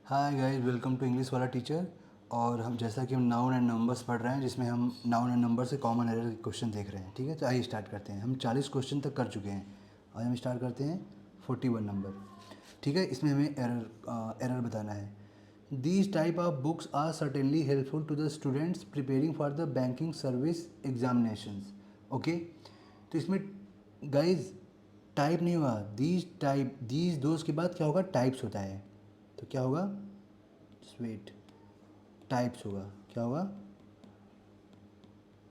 Hi guys, welcome to English वाला teacher. और हम जैसा कि हम नाउन एंड नंबर्स पढ़ रहे हैं, जिसमें हम नाउन एंड नंबर से कॉमन एरर के क्वेश्चन देख रहे हैं। ठीक है, तो आइए स्टार्ट करते हैं। हम 40 क्वेश्चन तक कर चुके हैं। आज हम स्टार्ट करते हैं 41 नंबर। ठीक है, इसमें हमें एरर बताना है। These type of books are certainly helpful to the students preparing for the banking service examinations. Okay, तो इसमें गाइज टाइप नहीं हुआ, दीज दोज के बाद क्या होगा, टाइप्स होता है। तो क्या होगा, स्वीट टाइप्स होगा। क्या होगा,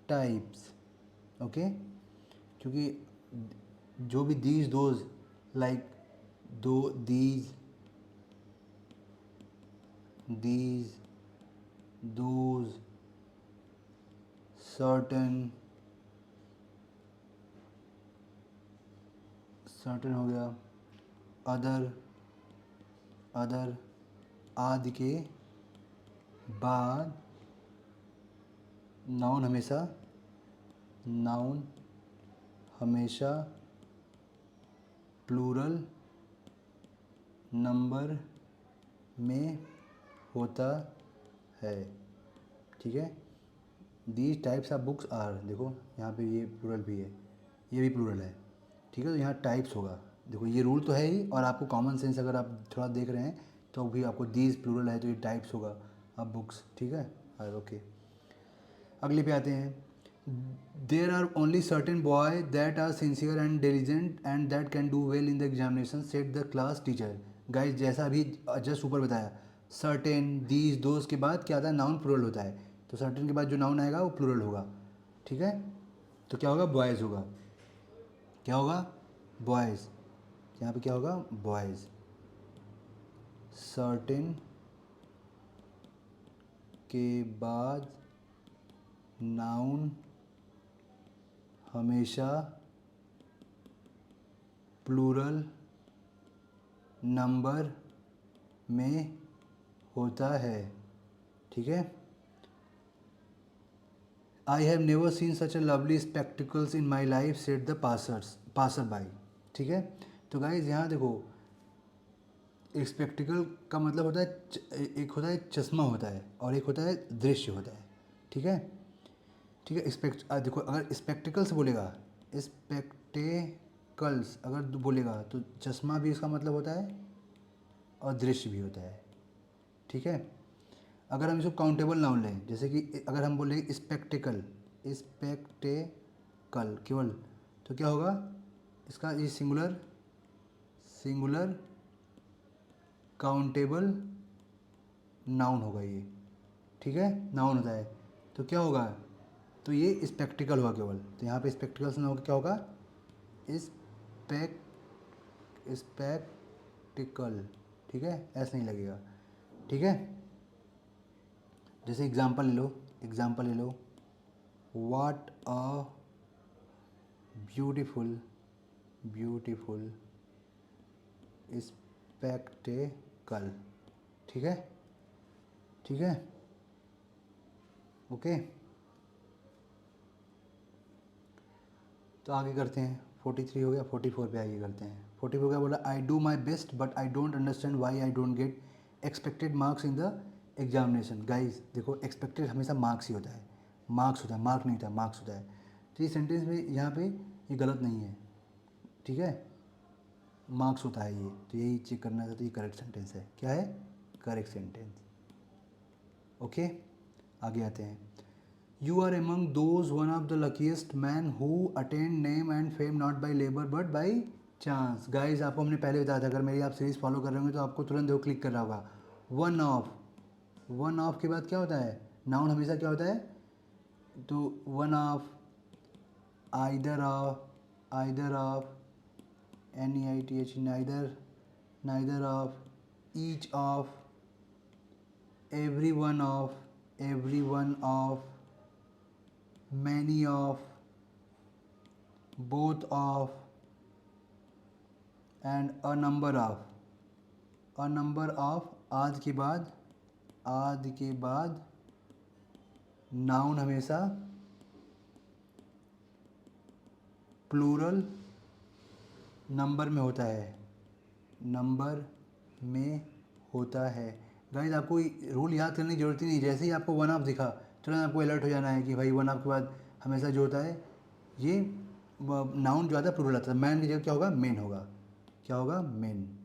टाइप्स। ओके, क्योंकि जो भी दीज दोज, लाइक दो, दीज दोज, सर्टन, सर्टन हो गया, अदर, अदर आदि के बाद नाउन हमेशा प्लूरल नंबर में होता है। ठीक है, these types of books are, देखो यहाँ पे ये प्लूरल भी है, ये भी प्लूरल है। ठीक है, तो यहाँ टाइप्स होगा। देखो ये रूल तो है ही, और आपको कॉमन सेंस अगर आप थोड़ा देख रहे हैं तो भी आपको दीज प्लूरल है तो ये टाइप्स होगा अब बुक्स। ठीक है, ओके, अगले पे आते हैं। There are only certain boy that are sincere and diligent and that can do well in the examination said the class teacher. Guys जैसा अभी जस्ट ऊपर बताया, सर्टेन, दीज, दोज के बाद क्या आता है, नाउन प्लूरल होता है। तो सर्टेन के बाद जो नाउन आएगा वो प्लूरल होगा। ठीक है, तो क्या होगा, बॉयज़ होगा। क्या होगा, बॉयज़। यहाँ पे क्या होगा, बॉयज़। सर्टेन के बाद नाउन हमेशा प्लूरल नंबर में होता है। ठीक है, I have never seen such A lovely spectacles in my life set the passer by. ठीक है, तो गाइज यहाँ देखो, एक स्पेक्टिकल का मतलब होता है, एक होता है चश्मा होता है और एक होता है दृश्य होता है। ठीक है, ठीक है, देखो अगर स्पेक्टिकल्स बोलेगा, स्पेक्टेकल्स अगर बोलेगा तो चश्मा भी इसका मतलब होता है और दृश्य भी होता है। ठीक है, अगर हम इसको काउंटेबल नाउन लें, जैसे कि अगर हम बोलेंगे स्पेक्टिकल, स्पेक्टेकल केवल, तो क्या होगा, इसका ये सिंगुलर, सिंगुलर काउंटेबल नाउन होगा ये। ठीक है, नाउन होता है तो क्या होगा, तो ये स्पेक्टिकल होगा केवल। तो यहाँ पे स्पेक्टिकल्स ना होगा, क्या होगा, स्पेक स्पेक्टिकल। ठीक है, ऐसा नहीं लगेगा। ठीक है, जैसे एग्जांपल ले लो, एग्जांपल ले लो, what a beautiful, beautiful spectacle. ठीक है, ठीक है, ओके, तो आगे करते हैं। 43 हो गया, 44 पे आगे करते हैं। 44 का बोला, I do my best but I don't understand why I don't get expected marks in the examination. Guys देखो, एक्सपेक्टेड हमेशा मार्क्स ही होता है, मार्क्स होता है, मार्क नहीं होता, मार्क्स होता है। तो ये सेंटेंस में यहाँ पे ये गलत नहीं है। ठीक है, मार्क्स होता है ये, तो यही चेक करना था। तो ये करेक्ट सेंटेंस है। क्या है, करेक्ट सेंटेंस। ओके, आगे आते हैं। You are among those one of the luckiest man who attend name and fame not by labour but by chance. Guys आपको हमने पहले बताया था, अगर मेरी आप सीरीज़ फॉलो कर रहे होंगे तो आपको तुरंत वो क्लिक कर रहा होगा। वन ऑफ, वन ऑफ के बाद क्या होता है, नाउन हमेशा क्या होता है, तो one of, either of, NEITH, neither, neither of, each of, every one of, many of, both of and a number of. A number of, आदि के बाद नाउन हमेशा प्लूरल नंबर में होता है, नंबर में होता है। गाइस आपको रूल याद करने की जरूरत ही नहीं, जैसे ही आपको वन ऑफ दिखा तुरंत आपको अलर्ट हो जाना है कि भाई वन ऑफ के बाद हमेशा जो होता है ये नाउन जो आता है प्लूरल आता है। मैन की जगह क्या होगा, मेन होगा। क्या होगा, मेन।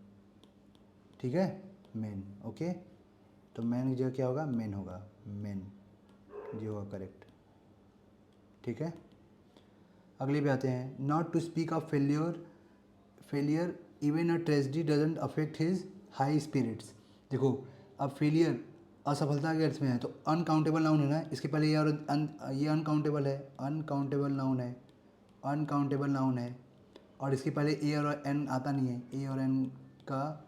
ठीक है, मेन। ओके, तो मैन की जगह क्या होगा, मेन होगा, मेन। ये होगा करेक्ट। ठीक है, अगले पे आते हैं। Not to speak of failure even a tragedy doesn't affect his high spirits. देखो अब फेलियर असफलता के अर्थ में है तो अनकाउंटेबल नाउन है ना, इसके पहले ये और ये अनकाउंटेबल है, अनकाउंटेबल नाउन है, अनकाउंटेबल नाउन है, और इसके पहले ए और एन आता नहीं है। ए और एन का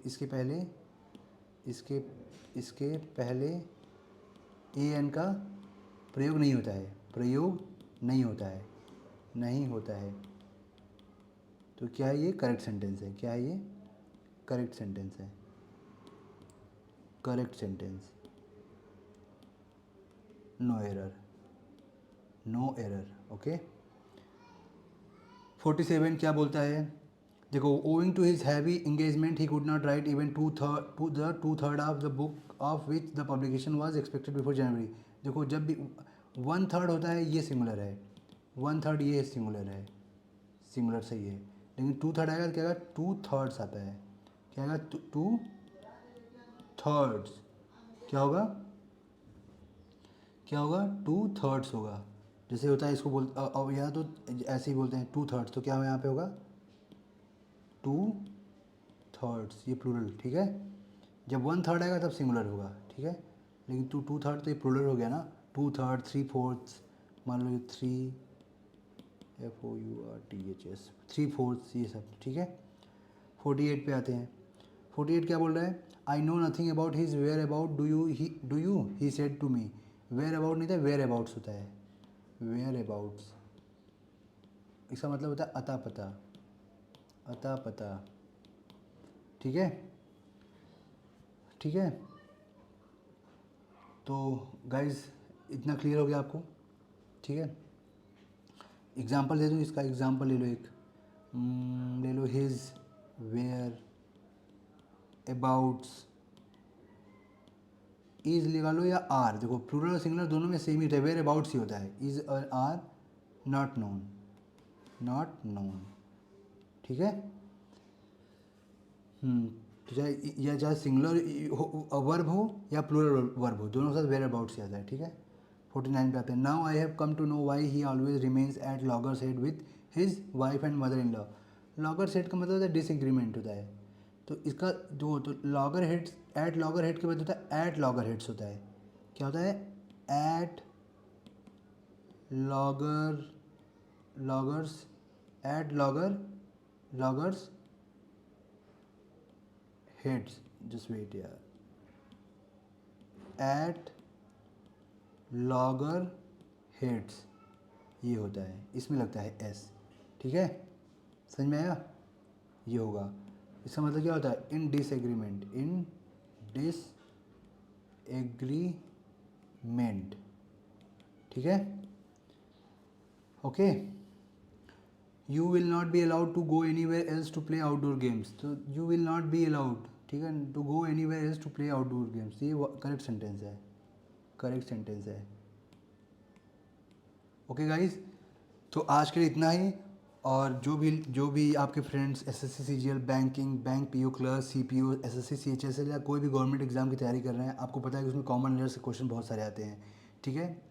इसके पहले इसके पहले ए एन का प्रयोग नहीं होता है, प्रयोग नहीं होता है, नहीं होता है। तो क्या है ये, करेक्ट सेंटेंस है। क्या है ये, करेक्ट सेंटेंस है, correct sentence. No error, no error. Okay, 47 क्या बोलता है, देखो owing to his heavy engagement he could not write even two third of the book of which the publication was expected before January. देखो जब भी 1/3 होता है ये सिंगुलर है, 1/3 ये सिंगुलर है, सिंगुलर सही है, लेकिन 2/3 आएगा तो क्या आएगा, 2/3 आता है। क्या आएगा, 2/3। क्या होगा, क्या होगा, 2/3 होगा। जैसे होता है इसको बोल यहाँ तो ऐसे ही बोलते हैं 2/3, तो क्या यहाँ पे होगा 2/3, ये प्लूरल। ठीक है, जब 1/3 आएगा तब सिंगुलर होगा। ठीक है, लेकिन 2/3 तो ये प्लूरल हो गया ना, 2/3, 3/4, मान लो 3 3/4 ये सब। ठीक है, 48 पे आते हैं। 48 क्या बोल रहा है, I know nothing about his where about do you he said to me. Where about नहीं था, वेयर अबाउट्स होता है, वेयर अबाउट्स। इसका मतलब होता है अता पता, अता पता। ठीक है, ठीक है, तो गाइज इतना क्लियर हो गया आपको। ठीक है, एग्जाम्पल दे दूँ इसका, एग्जाम्पल ले लो एक, ले लो हिज, वेयर, अबाउट्स, इज लगा लो या आर। देखो प्लूरल और सिंगुलर दोनों में सेम ही होता है, वेयर अबाउट्स ही होता है, इज और are not known, not known. ठीक है, तो चाहे सिंगुलर वर्ब हो या प्लूरल वर्ब हो, दोनों के साथ वेयर अबाउट्स ही आता है। ठीक है, 49 पे आते हैं। Now I have come to know why he always remains at loggers head with his wife and mother in law. Loggers head का मतलब होता है डिसएग्रीमेंट होता है, तो इसका जो तो logger heads, at logger head के बाद होता है एट लॉगर हेड्स होता है। क्या होता है, at logger, loggers, at logger, loggers heads, just wait यार, एट लॉगर हेड्स ये होता है, इसमें लगता है एस। ठीक है, समझ में आया, ये होगा। इसका मतलब क्या होता है, इन डिसएग्रीमेंट, इन डिसएग्रीमेंट। ठीक है, okay. You will not be allowed to go anywhere else to play outdoor games. तो you will not be allowed, ठीक है, to go anywhere else to play outdoor games, ये correct sentence है, correct sentence है। Okay guys, तो आज के लिए इतना ही। और जो भी आपके friends SSC CGL, banking, bank PO clerk, CPO, SSC CHSL या कोई भी गवर्नमेंट एग्जाम की तैयारी कर रहे हैं, आपको पता है कि उसमें कॉमन एरर से क्वेश्चन बहुत सारे आते हैं। ठीक है,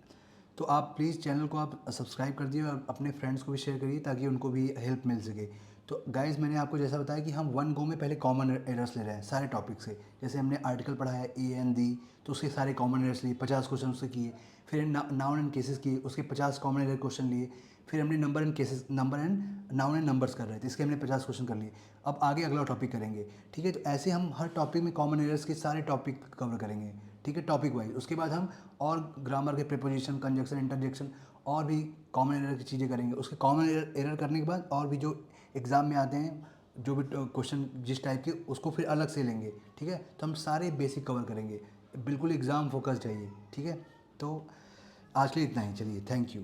तो आप प्लीज़ चैनल को आप सब्सक्राइब कर दिए और अपने फ्रेंड्स को भी शेयर करिए ताकि उनको भी हेल्प मिल सके। तो गाइज़ मैंने आपको जैसा बताया कि हम वन गो में पहले कॉमन एरर्स ले रहे हैं सारे टॉपिक से। जैसे हमने आर्टिकल पढ़ा है ए एन दी, तो उसके सारे कॉमन एरर्स लिए, 50 क्वेश्चन उससे किए। फिर नाउन एंड केसेस किए, उसके 50 कॉमन एरर क्वेश्चन लिए। फिर हमने number and cases, number and noun and numbers कर रहे थे, इसके हमने 50 क्वेश्चन कर लिए। अब आगे अगला टॉपिक करेंगे। ठीक है, तो ऐसे हम हर टॉपिक में कॉमन एरर्स के सारे टॉपिक कवर करेंगे। ठीक है, टॉपिक वाइज। उसके बाद हम और ग्रामर के प्रीपोजिशन, कंजक्शन, इंटरजेक्शन और भी कॉमन एरर की चीज़ें करेंगे। उसके कॉमन एरर करने के बाद और भी जो एग्ज़ाम में आते हैं, जो भी क्वेश्चन जिस टाइप के, उसको फिर अलग से लेंगे। ठीक है, तो हम सारे बेसिक कवर करेंगे, बिल्कुल एग्ज़ाम फोकस्ड है ये। ठीक है, तो आज के लिए इतना ही, चलिए, थैंक यू।